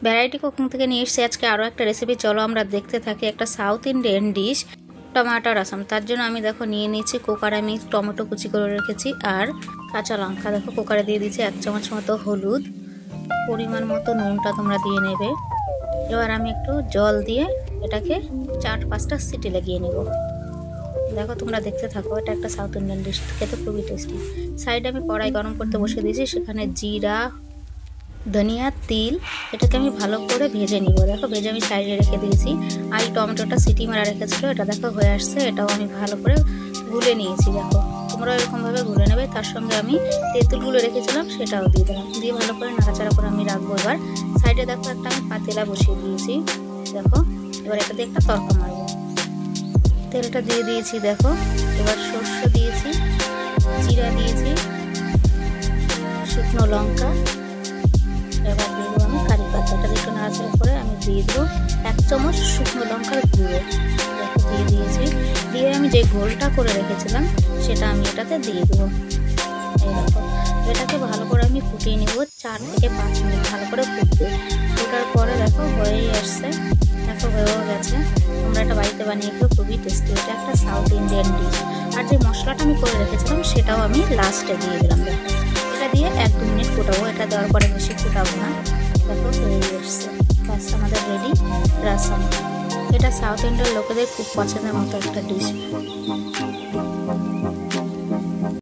Variety cooking থেকে নিয়ে এসেছি আজকে আরও একটা রেসিপি। চলো আমরা দেখতে থাকি। একটা সাউথ ইন্ডিয়ান ডিশ টমেটো রসম। তার জন্য আমি দেখো নিয়ে নিয়েছি কুকারে আমি টমেটো কুচি করে রেখেছি আর কাঁচা লঙ্কা। দেখো কুকারে দিয়ে দিয়েছি 1 চামচ মতো হলুদ, পরিমাণ মতো নুনটা তোমরা দিয়ে নেবে। এবার আমি একটু জল দিয়ে এটাকে 4-5টা সিটি লাগিয়ে নেব। দেখো তোমরা দেখতে থাকো। এটা একটা সাউথ ইন্ডিয়ান ডিশ, খেতে খুবই টেস্টি। সাইডে আমি কড়াই গরম করতে বসে দিয়েছি, সেখানে জিরা, ধনিয়া, তিল এটাকে আমি ভালো করে ভেজে নিব। দেখো ভেজে আমি সাইডে রেখে দিয়েছি। আর এই টমেটোটা সিটি মারা রেখেছিল, এটা দেখো হয়ে আসছে। এটাও আমি ভালো করে গুলে নিয়েছি। দেখো তোমরা এরকমভাবে গুলে নেবে। তার সঙ্গে আমি তেঁতুলগুলো রেখেছিলাম সেটাও দিয়ে দিলাম, দিয়ে ভালো করে নাড়াচাড়া করে আমি রাখবো। এবার সাইডে দেখো একটা আমি পাতিলা বসিয়ে দিয়েছি। দেখো এবার এটা দিয়ে একটা তড়কা মারবো। তেলটা দিয়ে দিয়েছি। দেখো এবার সর্ষে দিয়েছি, জিরা দিয়েছি, শুকনো লঙ্কা, এবার দিয়ে দেবো আমি কারি পাতাটা একটু নাড়াচাড়া করে আমি দিয়ে দেবো 1 চামচ শুকনো লঙ্কার গুঁড়ো। দিয়ে দিয়েছি। দিয়ে আমি যে ঘোলটা করে রেখেছিলাম সেটা আমি এটাতে দিয়ে দেবো। এই দেখো এটাকে ভালো করে আমি ফুটিয়ে নেব। 4 থেকে 5 মিনিট ভালো করে ফুটবে। ফোটার পরে দেখো হয়েই আসছে। দেখো হয়েও গেছে। তোমরা এটা বাড়িতে বানিয়ে খেয়েও খুবই টেস্টি। এটা একটা সাউথ ইন্ডিয়ান ডিশ। আর যে মশলাটা আমি করে রেখেছিলাম সেটাও আমি লাস্টে দিয়ে দিলাম। দেখো এটা দিয়ে 1-2 মিনিট ফুটাবো। এটা দেওয়ার পরে বেশি ফুটাবো না। দেখো হয়েই আসছে। ব্যাস আমাদের রেডি রসম। এটা সাউথ ইন্ডিয়ান লোকেদের খুব পছন্দের মতো একটা ডিশ।